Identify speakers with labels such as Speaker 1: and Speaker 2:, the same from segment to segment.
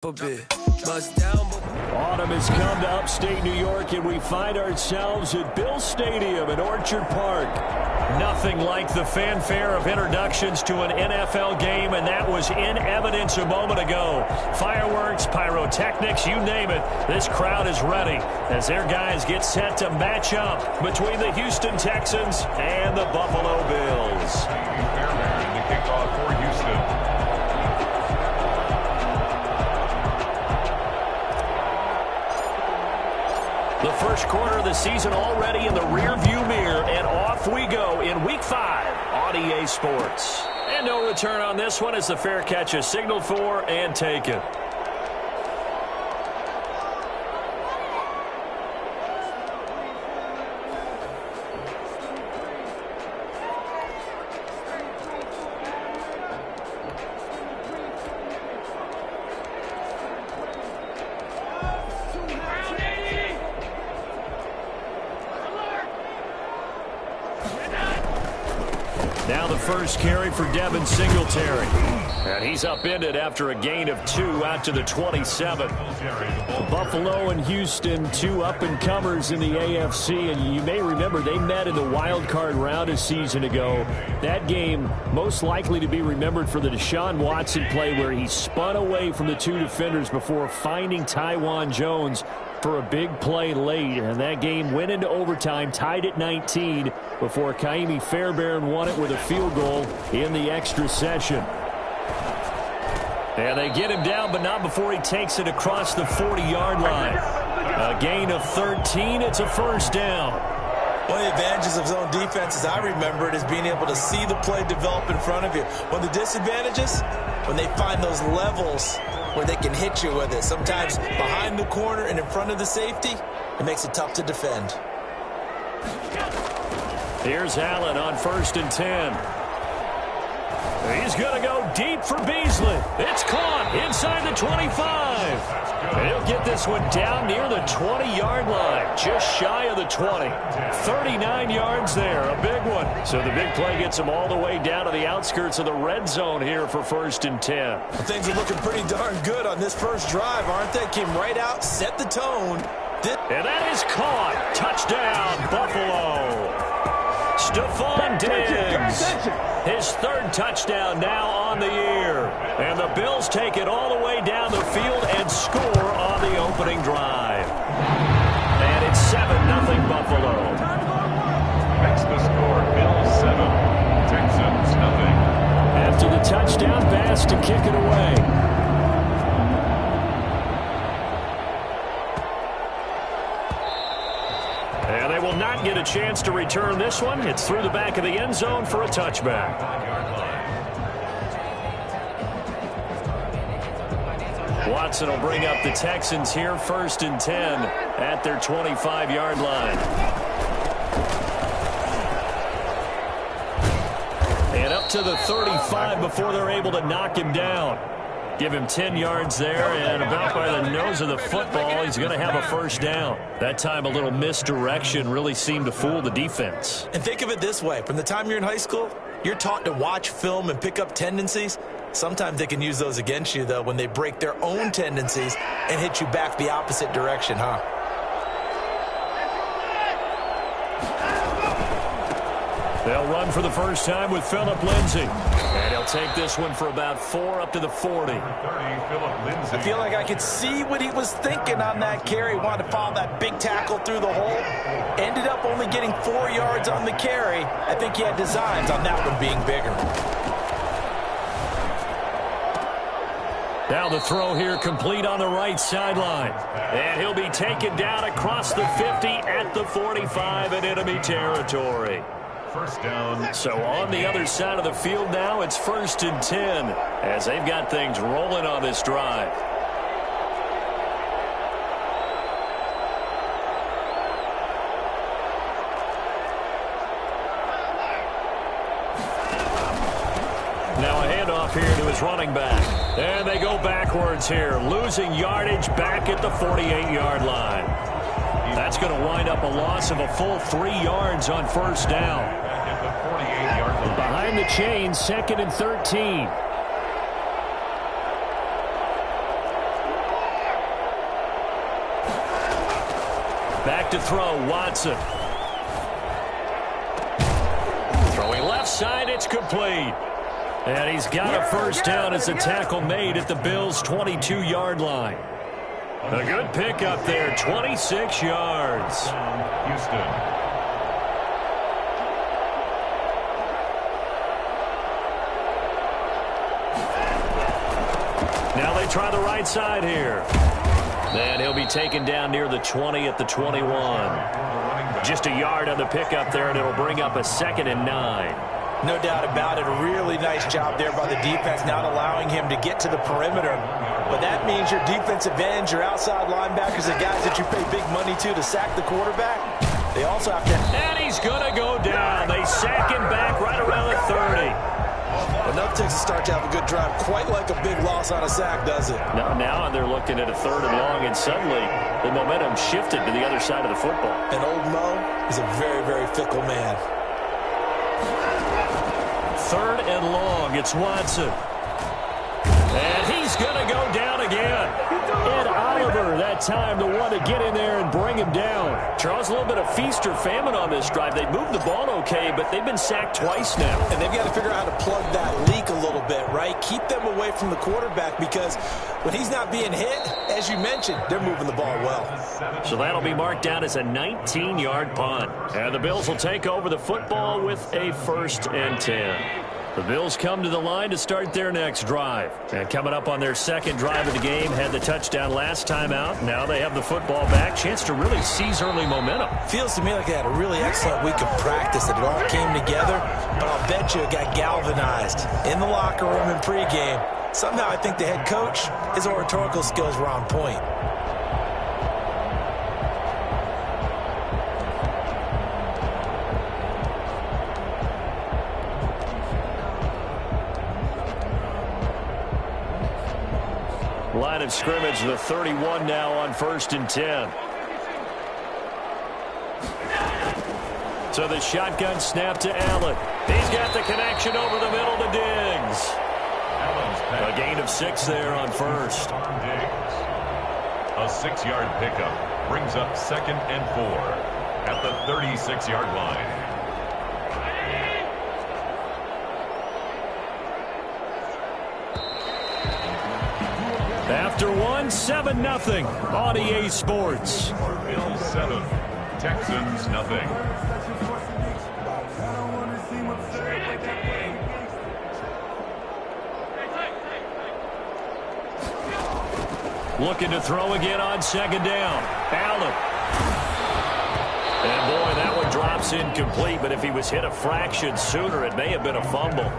Speaker 1: Autumn has come to upstate New York, and we find ourselves at Bill Stadium in Orchard Park. Nothing like the fanfare of introductions to an NFL game, and that was in evidence a moment ago. Fireworks, pyrotechnics, you name it. This crowd is ready as their guys get set to match up between the Houston Texans and the Buffalo Bills.
Speaker 2: The kickoff for Houston.
Speaker 1: The first quarter of the season already in the rearview mirror, and off we go in Week 5 on EA Sports. And no return on this one as the fair catch is signaled for and taken. Now the first carry for Devin Singletary. And he's upended after a gain of 2 out to the 27. Buffalo and Houston, two up-and-comers in the AFC. And you may remember they met in the wild card round a season ago. That game most likely to be remembered for the Deshaun Watson play where he spun away from the two defenders before finding Tywan Jones for a big play late, and that game went into overtime, tied at 19, before Kaimi Fairbairn won it with a field goal in the extra session. And they get him down, but not before he takes it across the 40-yard line. A gain of 13, it's a first down.
Speaker 3: One of the advantages of zone defense, as I remember it, is being able to see the play develop in front of you. One of the disadvantages, when they find those levels where they can hit you with it. Sometimes behind the corner and in front of the safety, it makes it tough to defend.
Speaker 1: Here's Allen on 1st and 10. He's going to go deep for Beasley. It's caught inside the 25. He'll get this one down near the 20-yard line, just shy of the 20. 39 yards there, a big one. So the big play gets him all the way down to the outskirts of the red zone here for 1st and 10.
Speaker 3: Well, things are looking pretty darn good on this first drive, aren't they? Came right out, set the tone.
Speaker 1: And that is caught. Touchdown, Buffalo. Stephon Diggs, his 3rd touchdown now on the year. And the Bills take it all the way down the field and score on the opening drive. And it's 7-0 Buffalo.
Speaker 2: Makes the score, Bills 7, Texans nothing.
Speaker 1: After the touchdown pass to kick it away. And they will not get a chance to return this one. It's through the back of the end zone for a touchback. Watson will bring up the Texans here, 1st and 10 at their 25-yard line. And up to the 35 before they're able to knock him down. Give him 10 yards there, and about by the nose of the football, he's going to have a first down. That time, a little misdirection really seemed to fool the defense.
Speaker 3: And think of it this way. From the time you're in high school, you're taught to watch film and pick up tendencies. Sometimes they can use those against you, though, when they break their own tendencies and hit you back the opposite direction, huh?
Speaker 1: They'll run for the first time with Phillip Lindsay. And he'll take this one for about 4 up to the 40.
Speaker 3: I feel like I could see what he was thinking on that carry. Wanted to follow that big tackle through the hole. Ended up only getting 4 yards on the carry. I think he had designs on that one being bigger.
Speaker 1: Now the throw here complete on the right sideline. And he'll be taken down across the 50 at the 45 in enemy territory.
Speaker 2: First down.
Speaker 1: So on the other side of the field now, it's 1st and 10 as they've got things rolling on this drive. Now a handoff here to his running back. And they go backwards here, losing yardage back at the 48-yard line. That's going to wind up a loss of a full 3 yards on first down. Behind the chain, 2nd and 13. Back to throw, Watson. Throwing left side, it's complete. And he's got a first down as a tackle made at the Bills' 22-yard line. A good pickup there, 26 yards.
Speaker 2: Houston.
Speaker 1: Now they try the right side here. And he'll be taken down near the 20 at the 21. Just a yard on the pickup there, and it'll bring up a 2nd and 9.
Speaker 3: No doubt about it. A really nice job there by the defense, not allowing him to get to the perimeter. But that means your defensive ends, your outside linebackers, the guys that you pay big money to sack the quarterback, they also have to...
Speaker 1: And he's going to go down. They sack him back right around the 30.
Speaker 3: Enough takes to start to have a good drive. Quite like a big loss on a sack, does it?
Speaker 1: Now they're looking at a 3rd and long, and suddenly the momentum shifted to the other side of the football.
Speaker 3: And old Mo is a very, very fickle man.
Speaker 1: 3rd and long, it's Watson. And he's going to go down again. Ed Oliver, that time, the one to get in there and bring him down. Charles, a little bit of feast or famine on this drive. They moved the ball okay, but they've been sacked twice now.
Speaker 3: And they've got to figure out how to plug that leak a little bit, right? Keep them away from the quarterback, because when he's not being hit, as you mentioned, they're moving the ball well.
Speaker 1: So that'll be marked down as a 19-yard punt. And the Bills will take over the football with a 1st and 10. The Bills come to the line to start their next drive. And coming up on their 2nd drive of the game, had the touchdown last time out. Now they have the football back. Chance to really seize early momentum.
Speaker 3: Feels to me like they had a really excellent week of practice, that it all came together. But I'll bet you it got galvanized in the locker room in pregame. Somehow I think the head coach, his oratorical skills were on point.
Speaker 1: Line of scrimmage, the 31 now on 1st and 10. So the shotgun snap to Allen. He's got the connection over the middle to Diggs. A gain of 6 there on 1st.
Speaker 2: A 6-yard pickup brings up 2nd and 4 at the 36-yard line.
Speaker 1: After 7-0 on EA Sports.
Speaker 2: Bills 7, Texans nothing.
Speaker 1: Looking to throw again on 2nd down. Allen. And boy, that one drops incomplete, but if he was hit a fraction sooner, it may have been a fumble.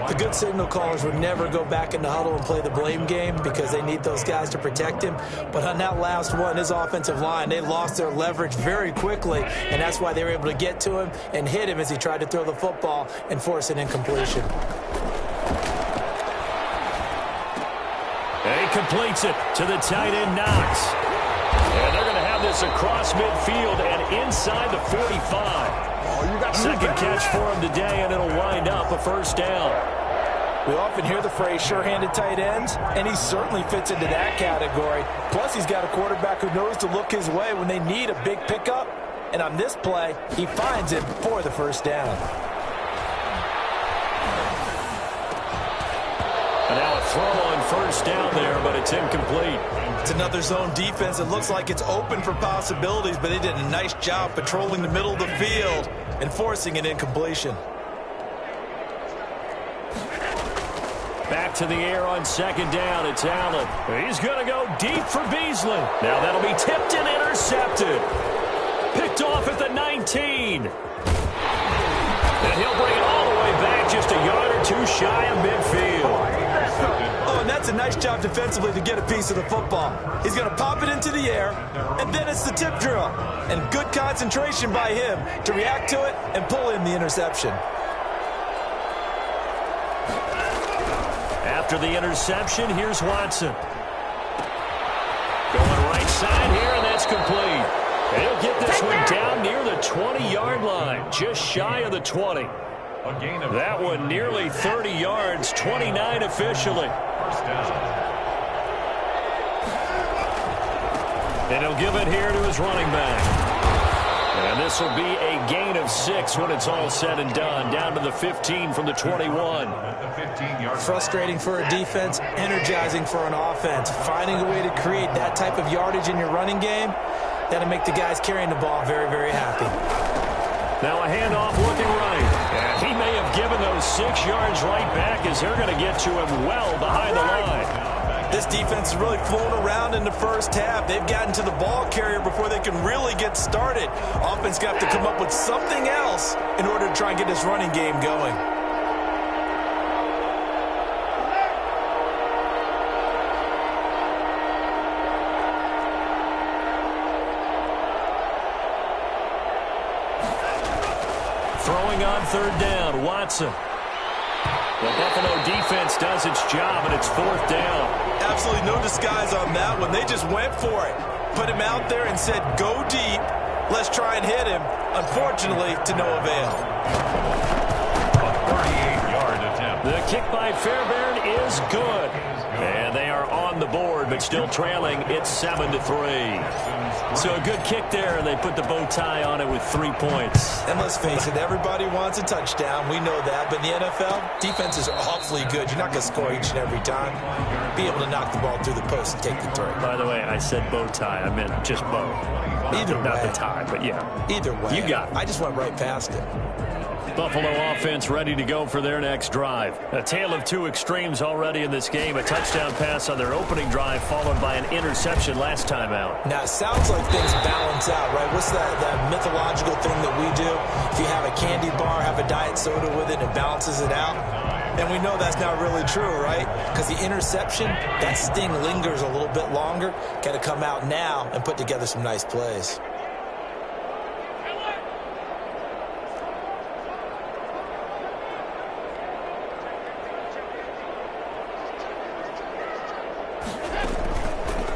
Speaker 3: The good signal callers would never go back in the huddle and play the blame game, because they need those guys to protect him. But on that last one, his offensive line, they lost their leverage very quickly, and that's why they were able to get to him and hit him as he tried to throw the football and force an incompletion.
Speaker 1: And he completes it to the tight end, Knox. And they're going to have this across midfield and inside the 45. Second catch for him today, and it'll wind up a 1st down.
Speaker 3: We often hear the phrase sure-handed tight ends, and he certainly fits into that category. Plus, he's got a quarterback who knows to look his way when they need a big pickup. And on this play, he finds it for the 1st down.
Speaker 1: And now a throw on 1st down there, but it's incomplete.
Speaker 3: It's another zone defense. It looks like it's open for possibilities, but they did a nice job patrolling the middle of the field and forcing an incompletion.
Speaker 1: Back to the air on 2nd down. It's Allen. He's going to go deep for Beasley. Now that'll be tipped and intercepted. Picked off at the 19. And he'll bring it all the way back, just a yard or 2 shy of midfield.
Speaker 3: Oh, and that's a nice job defensively to get a piece of the football. He's going to pop it into the air, and then it's the tip drill. And good concentration by him to react to it and pull in the interception.
Speaker 1: After the interception, here's Watson. Going right side here, and that's complete. He'll get this one down near the 20-yard line, just shy of the 20. That one nearly 30 yards, 29 officially.
Speaker 2: 1st down.
Speaker 1: And he'll give it here to his running back. And this will be a gain of 6 when it's all said and done. Down to the 15 from the 21.
Speaker 3: Frustrating for a defense, energizing for an offense. Finding a way to create that type of yardage in your running game, that'll make the guys carrying the ball very, very happy.
Speaker 1: Now a handoff looking right. And he may have given those 6 yards right back as they're going to get to him well behind the line.
Speaker 3: This defense has really flown around in the first half. They've gotten to the ball carrier before they can really get started. Offense got to come up with something else in order to try and get this running game going.
Speaker 1: Throwing on third down, Watson. The Buffalo defense does its job, and it's 4th down.
Speaker 3: Absolutely no disguise on that one. They just went for it. Put him out there and said, go deep. Let's try and hit him. Unfortunately, to no avail.
Speaker 2: A 38-yard attempt.
Speaker 1: The kick by Fairbairn is good. And they are on the board, but still trailing. It's 7-3. So a good kick there, and they put the bow tie on it with 3 points.
Speaker 3: And let's face it, everybody wants a touchdown. We know that. But in the NFL, defenses are awfully good. You're not going to score each and every time. Be able to knock the ball through the post and take the throw.
Speaker 1: By the way, I said bow tie. I meant just bow.
Speaker 3: Either way.
Speaker 1: Not the tie, but yeah.
Speaker 3: Either way.
Speaker 1: You got it.
Speaker 3: I just went right past it.
Speaker 1: Buffalo offense ready to go for their next drive. A tale of 2 extremes already in this game. A touchdown pass on their opening drive followed by an interception last time out.
Speaker 3: Now, it sounds like things balance out, right? What's that mythological thing that we do? If you have a candy bar, have a diet soda with it, and it balances it out. And we know that's not really true, right? Because the interception, that sting lingers a little bit longer. Got to come out now and put together some nice plays.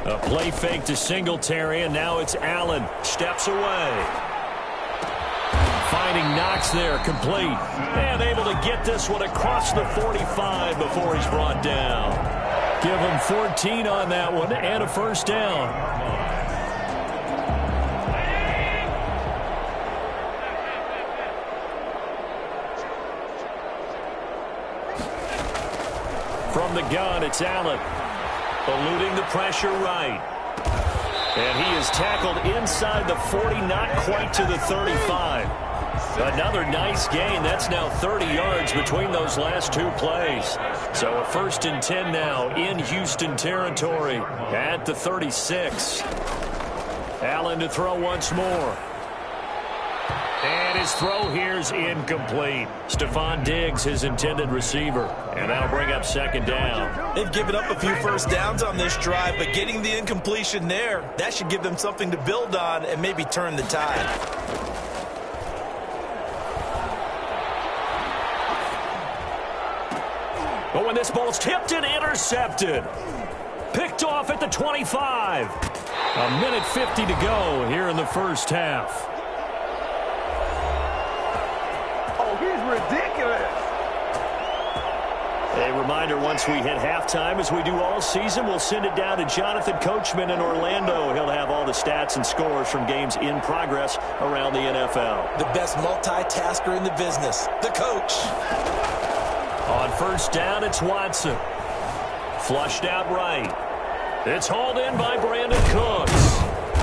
Speaker 1: A play fake to Singletary, and now it's Allen. Steps away. Finding Knox there, complete. And able to get this one across the 45 before he's brought down. Give him 14 on that one and a 1st down. From the gun, it's Allen. Eluding the pressure right. And he is tackled inside the 40, not quite to the 35. Another nice gain. That's now 30 yards between those last 2 plays. So a 1st and 10 now in Houston territory at the 36. Allen to throw once more. And his throw here's incomplete. Stephon Diggs, his intended receiver. And that'll bring up 2nd down.
Speaker 3: They've given up a few first downs on this drive, but getting the incompletion there, that should give them something to build on and maybe turn the tide.
Speaker 1: But when this ball's tipped and intercepted. Picked off at the 25. A minute 50 to go here in the first half.
Speaker 4: Ridiculous.
Speaker 1: A reminder, once we hit halftime, as we do all season, we'll send it down to Jonathan Coachman in Orlando. He'll have all the stats and scores from games in progress around the NFL.
Speaker 3: The best multitasker in the business, the coach.
Speaker 1: On 1st down, it's Watson. Flushed out right. It's hauled in by Brandon Cooks.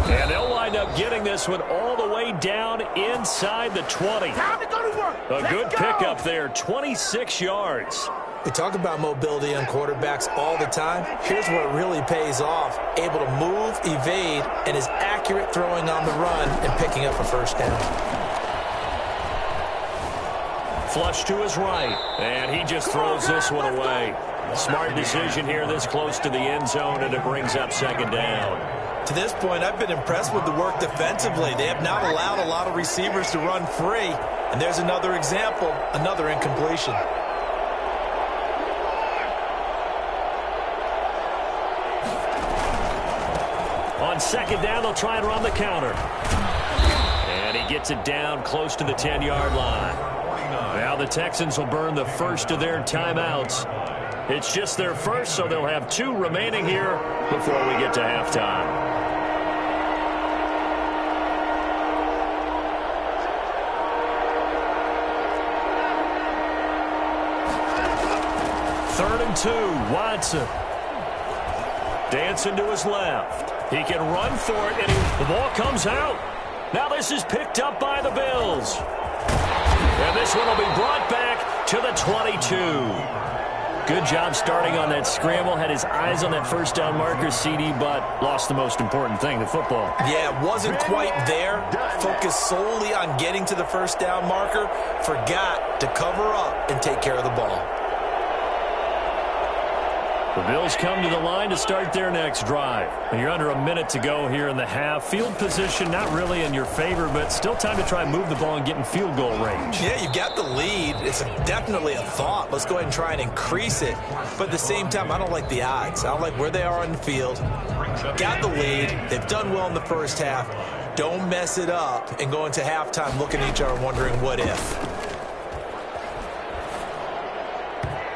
Speaker 1: And they'll wind up getting this one all the way down inside the 20.
Speaker 4: Time to go to work.
Speaker 1: A good pickup there, 26 yards.
Speaker 3: We talk about mobility on quarterbacks all the time. Here's where it really pays off. Able to move, evade, and is accurate throwing on the run and picking up a 1st down.
Speaker 1: Flush to his right, and he just throws this one away. Smart decision here this close to the end zone, and it brings up 2nd down.
Speaker 3: To this point, I've been impressed with the work defensively. They have not allowed a lot of receivers to run free. And there's another example, another incompletion.
Speaker 1: On 2nd down, they'll try and run the counter. And he gets it down close to the 10-yard line. Now the Texans will burn the first of their timeouts. It's just their first, so they'll have 2 remaining here before we get to halftime. 2. Watson. Dancing to his left. He can run for it, and the ball comes out. Now this is picked up by the Bills. And this one will be brought back to the 22. Good job starting on that scramble. Had his eyes on that first down marker, CD, but lost the most important thing, the football.
Speaker 3: Yeah, it wasn't quite there. Focused solely on getting to the first down marker. Forgot to cover up and take care of the ball.
Speaker 1: The Bills come to the line to start their next drive. And you're under a minute to go here in the half. Field position not really in your favor, but still time to try and move the ball and get in field goal range.
Speaker 3: Yeah, you've got the lead. It's definitely a thought. Let's go ahead and try and increase it. But at the same time, I don't like the odds. I don't like where they are on the field. Got the lead. They've done well in the first half. Don't mess it up and go into halftime looking at each other wondering what if.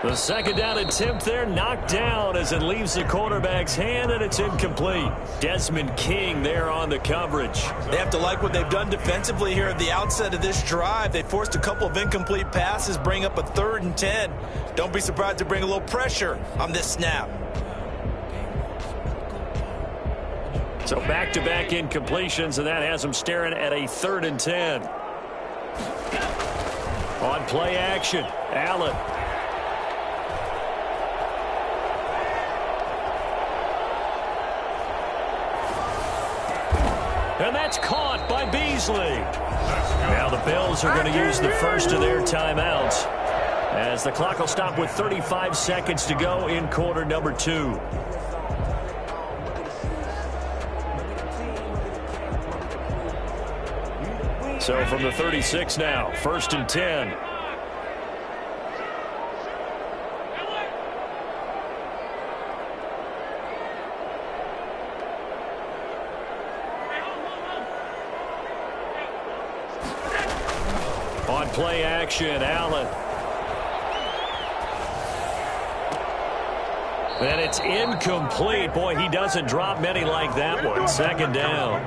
Speaker 1: The second down attempt there knocked down as it leaves the quarterback's hand, and it's incomplete. Desmond King there on the coverage.
Speaker 3: They have to like what they've done defensively here at the outset of this drive. They forced a couple of incomplete passes, bring up a 3rd and 10. Don't be surprised to bring a little pressure on this snap.
Speaker 1: So back-to-back incompletions, and that has them staring at a 3rd and 10. On play action, Allen. And that's caught by Beasley. Now the Bills are going to use the first of their timeouts as the clock will stop with 35 seconds to go in quarter number 2. So from the 36 now, 1st and 10. On play action, Allen. And it's incomplete. Boy, he doesn't drop many like that one. 2nd down.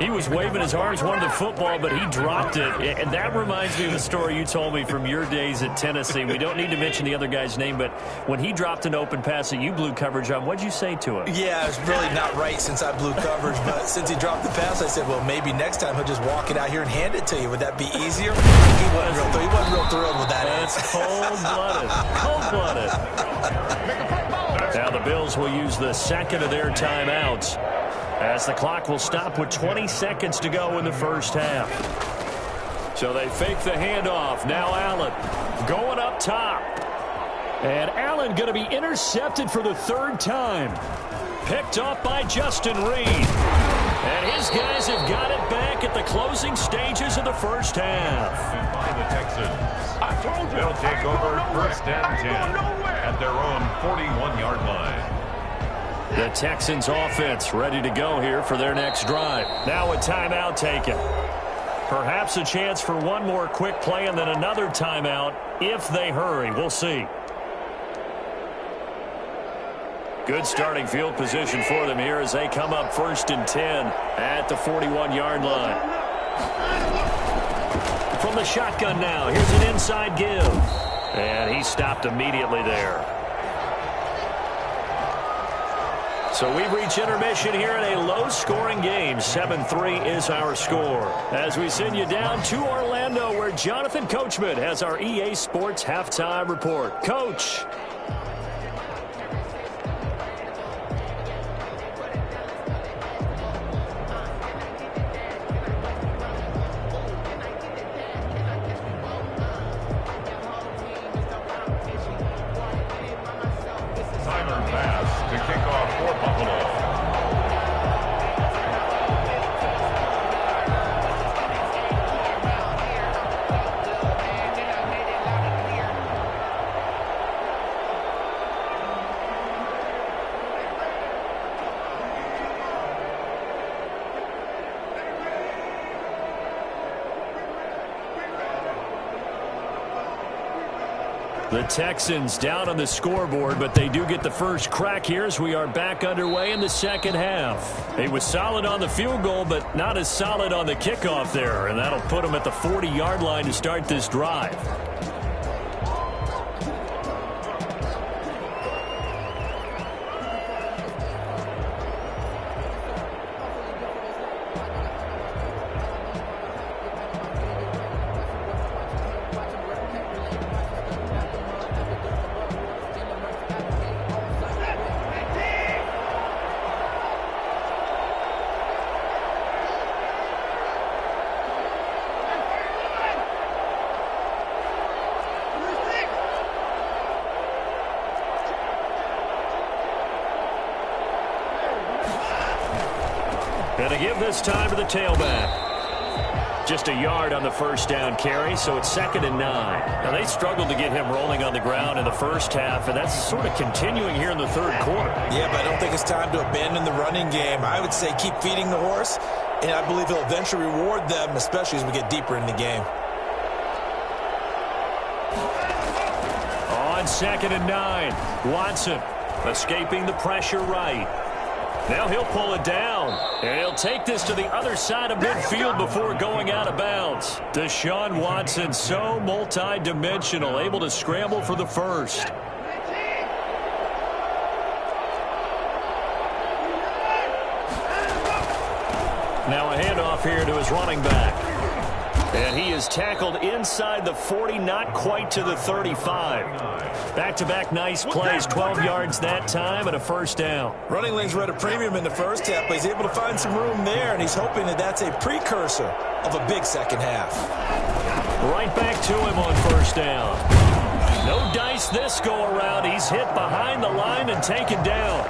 Speaker 1: He was waving his arms, wanted the football, but he dropped it. And that reminds me of the story you told me from your days at Tennessee. We don't need to mention the other guy's name, but when he dropped an open pass that you blew coverage on, what'd you say to him?
Speaker 3: Yeah, it's really not right since I blew coverage, but since he dropped the pass, I said, well, maybe next time he'll just walk it out here and hand it to you. Would that be easier? He wasn't real thrilled with that.
Speaker 1: That's cold-blooded. Cold-blooded. Now the Bills will use the second of their timeouts as the clock will stop with 20 seconds to go in the first half. So they fake the handoff. Now Allen going up top. And Allen going to be intercepted for the 3rd time. Picked off by Justin Reed. And his guys have got it back at the closing stages of the first half.
Speaker 2: By the Texans. They'll take over 1st and 10 at their own 41-yard line.
Speaker 1: The Texans offense ready to go here for their next drive. Now a timeout taken. Perhaps a chance for one more quick play and then another timeout if they hurry. We'll see. Good starting field position for them here as they come up 1st and 10 at the 41-yard line. From the shotgun now, here's an inside give. And he stopped immediately there. So we've reached intermission here in a low-scoring game. 7-3 is our score. As we send you down to Orlando, where Jonathan Coachman has our EA Sports Halftime Report. Coach. The Texans down on the scoreboard, but they do get the first crack here as we are back underway in the second half. He was solid on the field goal, but not as solid on the kickoff there, and that'll put him at the 40-yard line to start this drive. And to give this time to the tailback. Just a yard on the first down carry, so it's 2nd and 9. Now, they struggled to get him rolling on the ground in the first half, and that's sort of continuing here in the third quarter.
Speaker 3: Yeah, but I don't think it's time to abandon the running game. I would say keep feeding the horse, and I believe he'll eventually reward them, especially as we get deeper in the game.
Speaker 1: On 2nd and 9, Watson escaping the pressure right. Now he'll pull it down, and he'll take this to the other side of midfield before going out of bounds. Deshaun Watson, so multi-dimensional, able to scramble for the first. Now a handoff here to his running back. And he is tackled inside the 40, not quite to the 35. Back-to-back nice plays, 12 yards that time and a first down.
Speaker 3: Running lanes were at a premium in the first half, but he's able to find some room there, and he's hoping that that's a precursor of a big second half.
Speaker 1: Right back to him on first down. No dice this go-around. He's hit behind the line and taken down.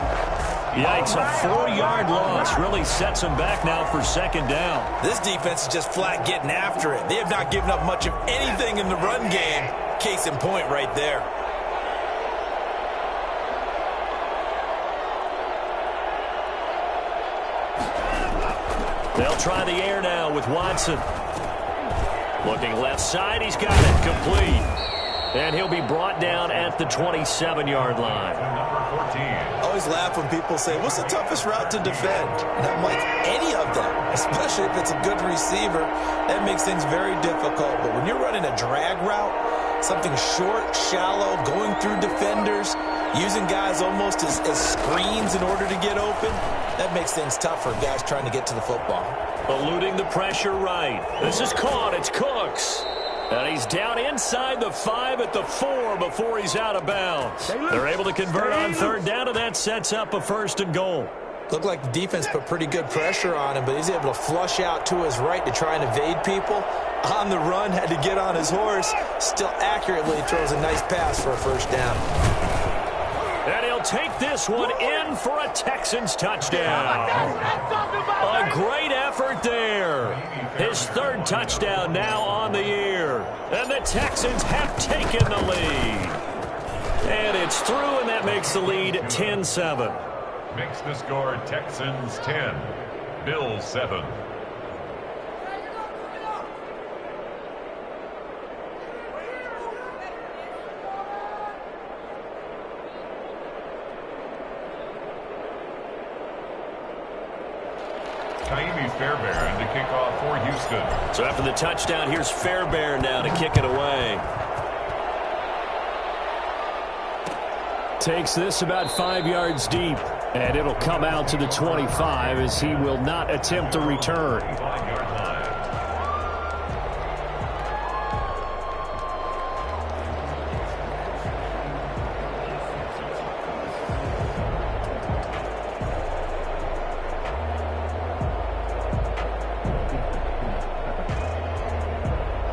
Speaker 1: Yikes, a 4-yard loss really sets him back now for second down.
Speaker 3: This defense is just flat getting after it. They have not given up much of anything in the run game. Case in point right there.
Speaker 1: They'll try the air now with Watson. Looking left side, he's got it complete. And he'll be brought down at the 27-yard line.
Speaker 2: Number 14.
Speaker 3: I always laugh when people say, what's the toughest route to defend? And I'm like, any of them, especially if it's a good receiver. That makes things very difficult. But when you're running a drag route, something short, shallow, going through defenders, using guys almost as screens in order to get open, that makes things tough for guys trying to get to the football.
Speaker 1: Eluding the pressure right. This is caught. It's Cooks. And he's down inside the 5 at the 4 before he's out of bounds. They're able to convert on third down, and that sets up a 1st and goal.
Speaker 3: Looked like the defense put pretty good pressure on him, but he's able to flush out to his right to try and evade people. On the run, had to get on his horse. Still accurately throws a nice pass for a first down.
Speaker 1: And he'll take this one in for a Texans touchdown. A great effort there. His 3rd touchdown now on the year. And the Texans have taken the lead. And it's through, and that makes the lead 10-7.
Speaker 2: Makes the score Texans 10, Bills 7. Fairbairn to kick off for Houston.
Speaker 1: So after the touchdown, here's Fairbairn now to kick it away. Takes this about 5 yards deep, and it'll come out to the 25 as he will not attempt to return.
Speaker 2: 5-yard line.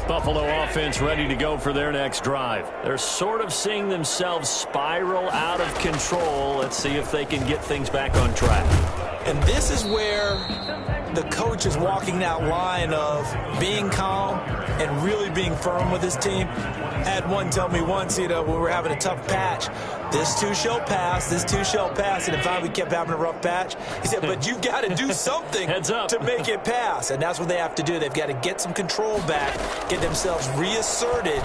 Speaker 1: Buffalo offense ready to go for their next drive. They're sort of seeing themselves spiral out of control. Let's see if they can get things back on track.
Speaker 3: And this is where the coach is walking that line of being calm and really being firm with his team. I had one tell me once, when we were having a tough patch, this too shall pass, this too shall pass. And finally we kept having a rough patch. He said, but you got to do something to make it pass. And that's what they have to do. They've got to get some control back, get themselves reasserted,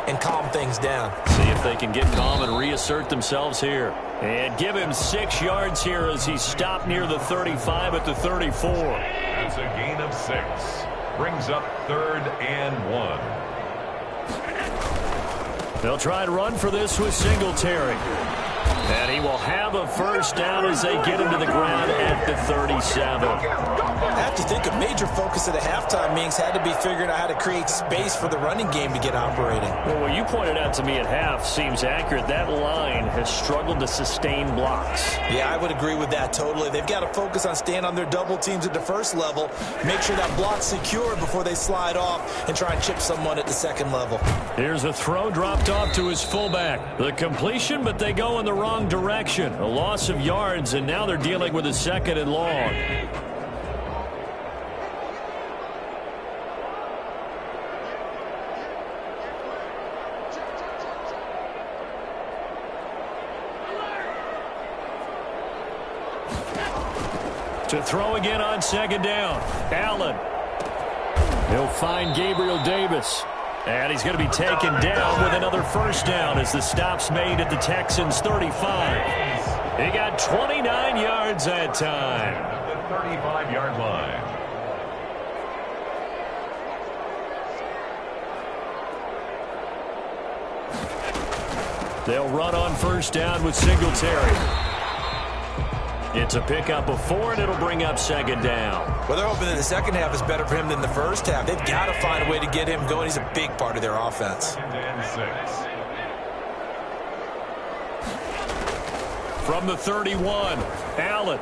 Speaker 3: and calm things down.
Speaker 1: See if they can get calm and reassert themselves here. And give him 6 yards here as he stopped near the 35 at the 34.
Speaker 2: That's a gain of 6. Brings up 3rd and 1.
Speaker 1: They'll try and run for this with Singletary. And he will have a first down as they get him to the ground at the 37.
Speaker 3: I have to think a major focus of the halftime meetings had to be figuring out how to create space for the running game to get operating.
Speaker 1: Well, what you pointed out to me at half seems accurate. That line has struggled to sustain blocks.
Speaker 3: Yeah, I would agree with that totally. They've got to focus on staying on their double teams at the first level, make sure that block's secure before they slide off and try and chip someone at the second level.
Speaker 1: Here's a throw dropped off to his fullback. The completion, but they go in the wrong direction. A loss of yards, and now they're dealing with a 2nd and long. To throw again on second down. Allen. He'll find Gabriel Davis. And he's going to be taken down with another first down as the stop's made at the Texans' 35. He got 29 yards that time.
Speaker 2: At the 35-yard line.
Speaker 1: They'll run on first down with Singletary. It's a pickup of 4, and it'll bring up second down.
Speaker 3: Well, they're hoping that the second half is better for him than the first half. They've got to find a way to get him going. He's a big part of their offense.
Speaker 2: And 6.
Speaker 1: From the 31, Allen.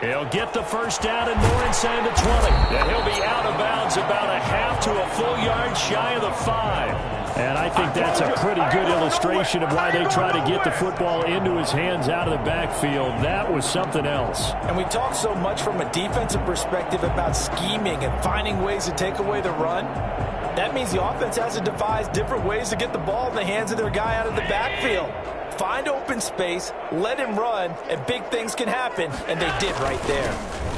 Speaker 1: He'll get the first down and more inside the 20. And he'll be out of bounds about a half to a full yard shy of the 5. And I think that's a pretty good illustration of why they try to get the football into his hands out of the backfield. That was something else.
Speaker 3: And we talk so much from a defensive perspective about scheming and finding ways to take away the run. That means the offense has to devise different ways to get the ball in the hands of their guy out of the backfield. Find open space, let him run, and big things can happen, and they did right there.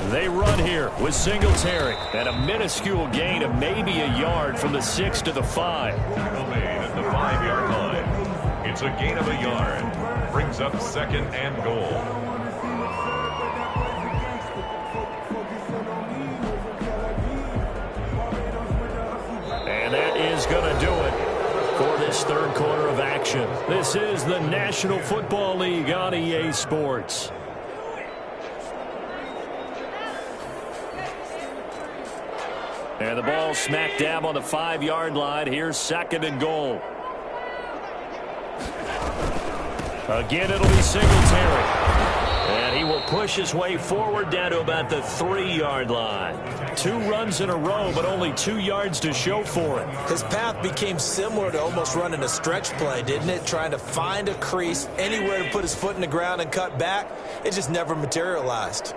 Speaker 1: They run here with Singletary and a minuscule gain of maybe a yard from the 6 to the 5.
Speaker 2: At the 5-yard line. It's a gain of a yard. Brings up second and goal.
Speaker 1: And that is going to do it for this third quarter of action. This is the National Football League on EA Sports. And the ball smack dab on the 5-yard line. Here's second and goal. Again, it'll be Singletary. And he will push his way forward down to about the 3-yard line. 2 runs in a row, but only 2 yards to show for it.
Speaker 3: His path became similar to almost running a stretch play, didn't it? Trying to find a crease, anywhere to put his foot in the ground and cut back. It just never materialized.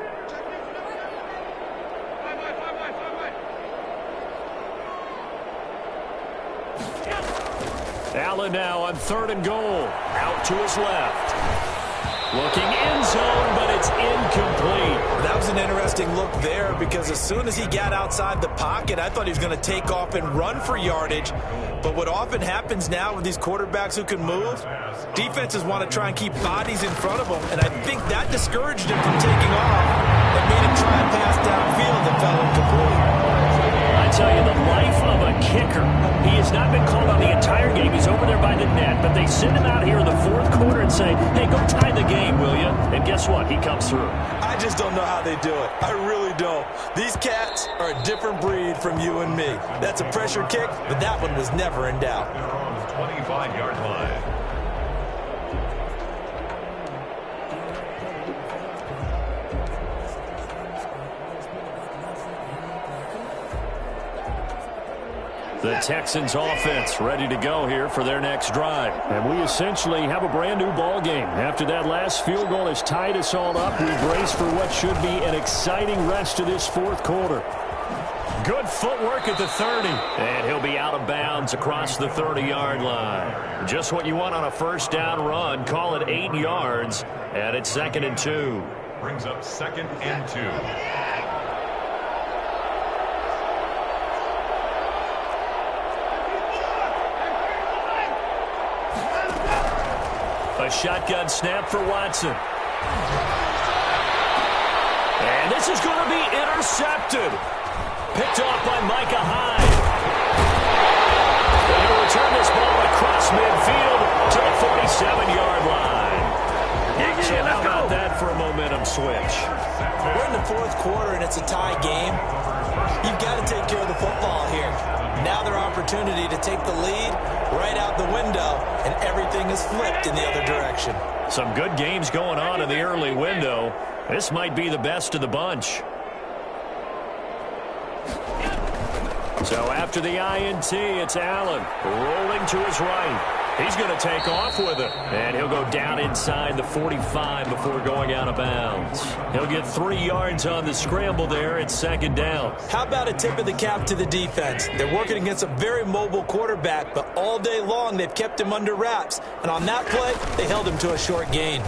Speaker 1: Allen now on third and goal. Out to his left. Looking end zone, but it's incomplete.
Speaker 3: That was an interesting look there because as soon as he got outside the pocket, I thought he was going to take off and run for yardage. But what often happens now with these quarterbacks who can move, defenses want to try and keep bodies in front of them, and I think that discouraged him from taking off and made him try and pass downfield that fell incomplete.
Speaker 1: I tell you, the life of a kicker. He has not been called on the entire game. He's over there by the net, but they send him out here in the fourth quarter and say, hey, go tie the game, will you? And guess what? He comes through.
Speaker 3: I just don't know how they do it. I really don't. These cats are a different breed from you and me. That's a pressure kick, but that one was never in doubt.
Speaker 2: They're on the 25-yard line.
Speaker 1: The Texans offense ready to go here for their next drive. And we essentially have a brand new ball game. After that last field goal has tied us all up, we brace for what should be an exciting rest of this fourth quarter. Good footwork at the 30. And he'll be out of bounds across the 30-yard line. Just what you want on a first down run. Call it 8 yards. And it's second and 2.
Speaker 2: Brings up second and 2.
Speaker 1: A shotgun snap for Watson. And this is going to be intercepted. Picked off by Micah Hyde. And he'll return this ball across midfield to the 47-yard line. So how about that for a momentum switch?
Speaker 3: We're in the fourth quarter and it's a tie game. You've got to take care of the football here. Now their opportunity to take the lead right out the window, and everything is flipped in the other direction.
Speaker 1: Some good games going on in the early window. This might be the best of the bunch. So after the INT, it's Allen rolling to his right. He's going to take off with it. And he'll go down inside the 45 before going out of bounds. He'll get 3 yards on the scramble there at second down.
Speaker 3: How about a tip of the cap to the defense? They're working against a very mobile quarterback, but all day long they've kept him under wraps. And on that play, they held him to a short gain.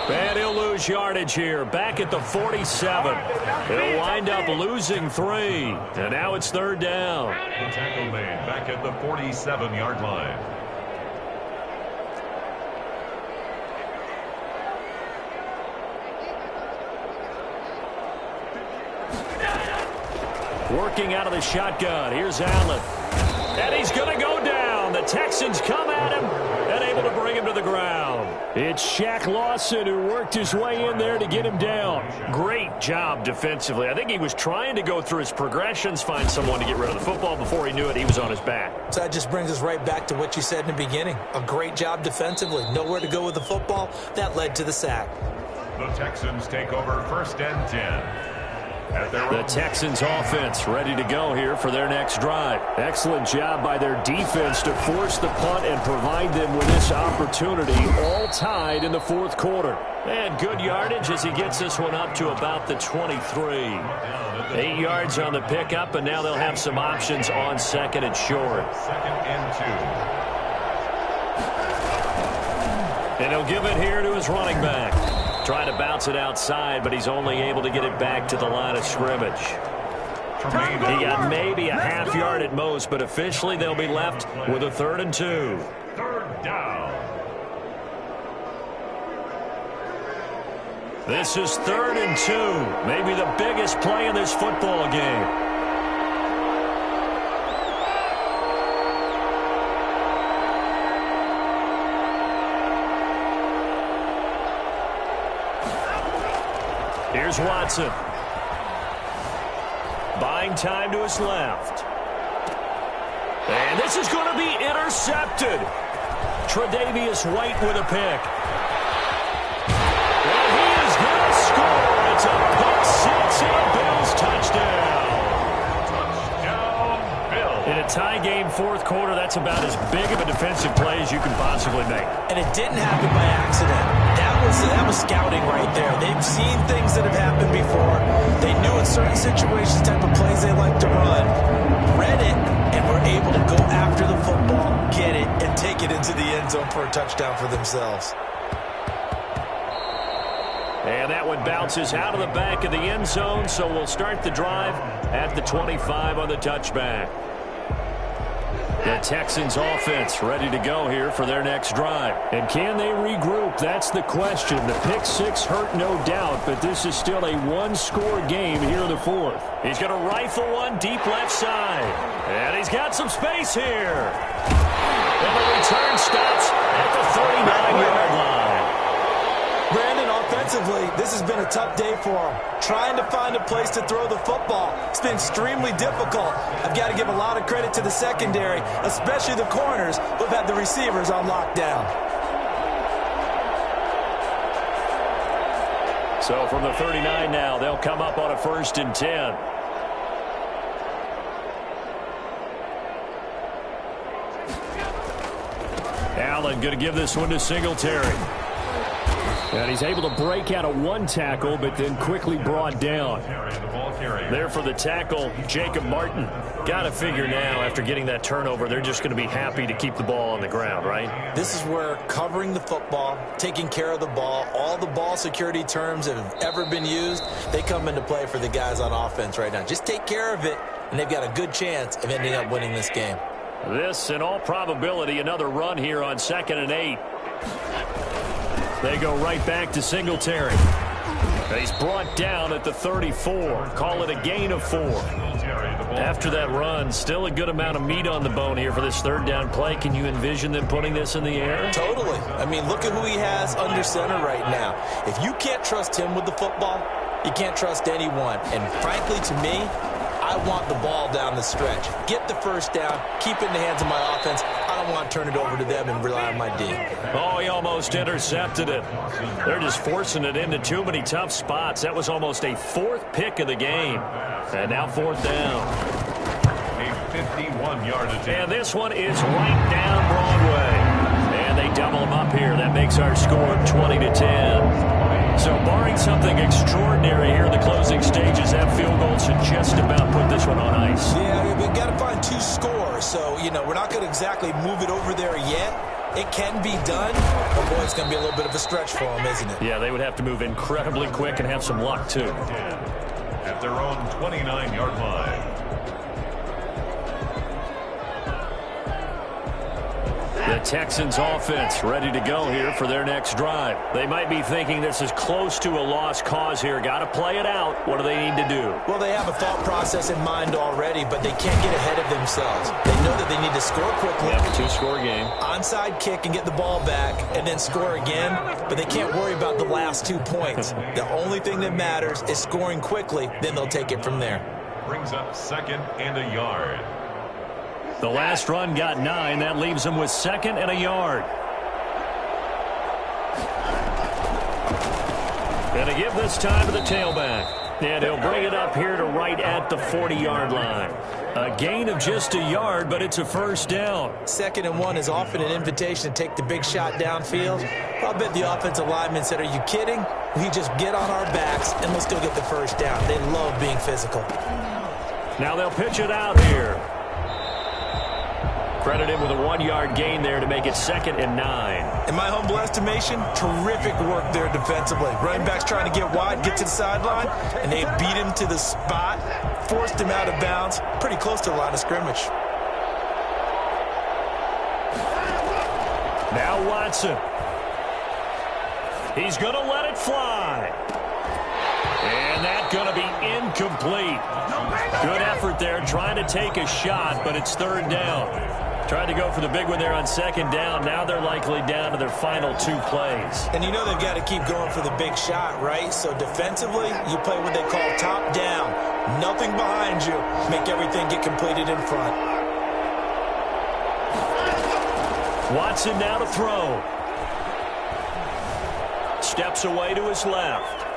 Speaker 1: And he'll lose yardage here, back at the 47. He'll wind up losing 3. And now it's 3rd down.
Speaker 2: The tackle made back at the 47-yard line.
Speaker 1: Working out of the shotgun. Here's Allen. And he's going to go down. The Texans come at him and able to bring him to the ground. It's Shaq Lawson who worked his way in there to get him down. Great job defensively. I think he was trying to go through his progressions, find someone to get rid of the football. Before he knew it, he was on his back.
Speaker 3: So that just brings us right back to what you said in the beginning. A great job defensively. Nowhere to go with the football. That led to the sack.
Speaker 2: The Texans take over 1st and 10.
Speaker 1: The Texans offense ready to go here for their next drive. Excellent job by their defense to force the punt and provide them with this opportunity, all tied in the 4th quarter. And good yardage as he gets this one up to about the 23. 8 yards on the pickup, and now they'll have some options on 2nd and short.
Speaker 2: 2nd and 2.
Speaker 1: And he'll give it here to his running back. Trying to bounce it outside, but he's only able to get it back to the line of scrimmage. He got maybe a half yard at most, but officially they'll be left with a 3rd and 2.
Speaker 2: 3rd down.
Speaker 1: This is 3rd and 2. Maybe the biggest play in this football game. Here's Watson. Buying time to his left. And this is going to be intercepted. Tre'Davious White with a pick. And he is going to score. It's a pick 6 and a Bills touchdown.
Speaker 2: Touchdown, Bills.
Speaker 1: In a tie game 4th quarter, that's about as big of a defensive play as you can possibly make.
Speaker 3: And it didn't happen by accident. That was scouting right there. They've seen things that have happened before. They knew in certain situations type of plays they like to run, read it, and were able to go after the football, get it, and take it into the end zone for a touchdown for themselves.
Speaker 1: And that one bounces out of the back of the end zone, so we'll start the drive at the 25 on the touchback. The Texans offense ready to go here for their next drive. And can they regroup? That's the question. The pick 6 hurt, no doubt, but this is still a one-score game here in the 4th. He's going to rifle one deep left side. And he's got some space here. And the return stops at the 39-yard line.
Speaker 3: Brandon, offensively, this has been a tough day for him. Trying to find a place to throw the football. It's been extremely difficult. I've got to give a lot of credit to the secondary, especially the corners who've had the receivers on lockdown.
Speaker 1: So from the 39 now, they'll come up on a 1st and 10. Allen going to give this one to Singletary. And he's able to break out of one tackle, but then quickly brought down. There for the tackle, Jacob Martin. Got to figure now, after getting that turnover, they're just going to be happy to keep the ball on the ground, right?
Speaker 3: This is where covering the football, taking care of the ball, all the ball security terms that have ever been used, they come into play for the guys on offense right now. Just take care of it, and they've got a good chance of ending up winning this game.
Speaker 1: This, in all probability, another run here on 2nd and 8. They go right back to Singletary. He's brought down at the 34. Call it a gain of 4. After that run, still a good amount of meat on the bone here for this 3rd down play. Can you envision them putting this in the air?
Speaker 3: Totally. I mean, look at who he has under center right now. If you can't trust him with the football, you can't trust anyone. And frankly, to me, I want the ball down the stretch. Get the 1st down, keep it in the hands of my offense. I don't want to turn it over to them and rely on my D.
Speaker 1: Oh, he almost intercepted it. They're just forcing it into too many tough spots. That was almost a 4th pick of the game. And now 4th down.
Speaker 2: A 51-yard attempt.
Speaker 1: And this one is right down Broadway. And they double them up here. That makes our score 20-10. So barring something extraordinary here in the closing stages, that field goal should just about put this one on ice.
Speaker 3: Yeah, we've got to find 2 scores. So, you know, we're not going to exactly move it over there yet. It can be done, but boy, it's going to be a little bit of a stretch for them, isn't it?
Speaker 1: Yeah, they would have to move incredibly quick and have some luck, too.
Speaker 2: At their own 29-yard line.
Speaker 1: The Texans offense ready to go here for their next drive. They might be thinking this is close to a lost cause here. Got to play it out. What do they need to do?
Speaker 3: Well, they have a thought process in mind already, but they can't get ahead of themselves. They know that they need to score quickly.
Speaker 1: Yep, two-score game.
Speaker 3: Onside kick and get the ball back and then score again, but they can't worry about the last 2 points. The only thing that matters is scoring quickly, then they'll take it from there.
Speaker 2: Brings up 2nd and a yard.
Speaker 1: The last run got 9. That leaves them with 2nd and a yard. Going to give this time to the tailback. And he'll bring it up here to right at the 40-yard line. A gain of just a yard, but it's a first down.
Speaker 3: 2nd and 1 is often an invitation to take the big shot downfield. I'll bet the offensive lineman said, are you kidding? We just get on our backs and let's go get the first down. They love being physical.
Speaker 1: Now they'll pitch it out here. Credit him with a 1-yard gain there to make it 2nd and 9.
Speaker 3: In my humble estimation, terrific work there defensively. Running back's trying to get wide, get to the sideline, and they beat him to the spot, forced him out of bounds, pretty close to the line of scrimmage.
Speaker 1: Now Watson. He's going to let it fly. And that's going to be incomplete. Good effort there, trying to take a shot, but it's 3rd down. Tried to go for the big one there on 2nd down. Now they're likely down to their final 2 plays.
Speaker 3: And you know they've got to keep going for the big shot, right? So defensively, you play what they call top down. Nothing behind you. Make everything get completed in front.
Speaker 1: Watson now to throw. Steps away to his left.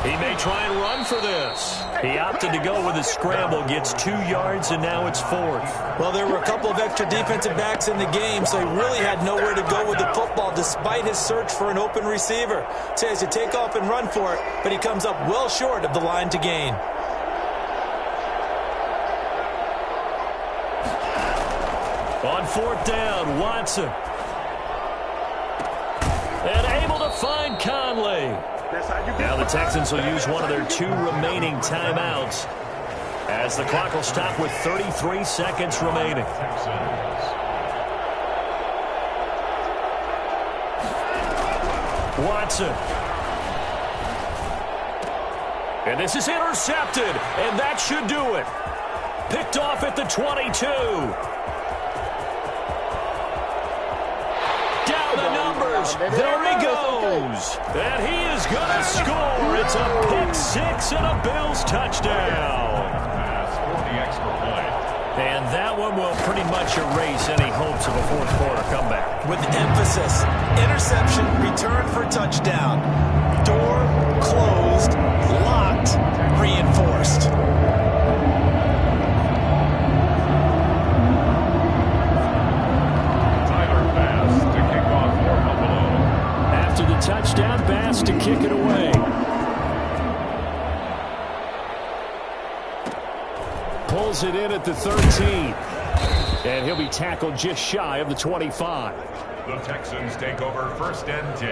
Speaker 1: He may try and run for this. He opted to go with a scramble, gets 2 yards, and now it's 4th.
Speaker 3: Well, there were a couple of extra defensive backs in the game, so he really had nowhere to go with the football despite his search for an open receiver. So he has to take off and run for it, but he comes up well short of the line to gain.
Speaker 1: On 4th down, Watson. And able to find Conley. Now the Texans will use one of their 2 remaining timeouts as the clock will stop with 33 seconds remaining. Watson. And this is intercepted, and that should do it. Picked off at the 22. There he goes. And he is going to score. It's a pick-6 and a Bills touchdown.
Speaker 2: The extra point.
Speaker 1: And that one will pretty much erase any hopes of a 4th-quarter comeback.
Speaker 3: With emphasis, interception, return for touchdown. Door closed, locked, reinforced.
Speaker 1: Touchdown pass to kick it away. Pulls it in at the 13. And he'll be tackled just shy of the 25.
Speaker 2: The Texans take over 1st and 10.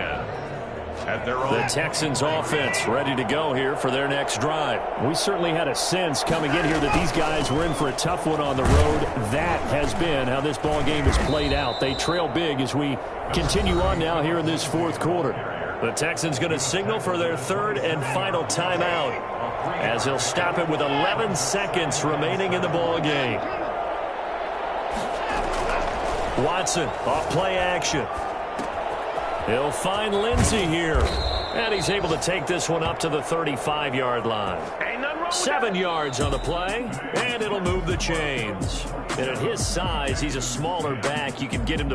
Speaker 2: At their own.
Speaker 1: The Texans offense ready to go here for their next drive. We certainly had a sense coming in here that these guys were in for a tough one on the road. That has been how this ball game has played out. They trail big as we continue on now here in this 4th quarter. The Texans going to signal for their 3rd and final timeout as he'll stop it with 11 seconds remaining in the ball game. Watson off play action. He'll find Lindsey here. And he's able to take this one up to the 35-yard line. 7 yards on the play, and it'll move the chains. And at his size, he's a smaller back. You can get him to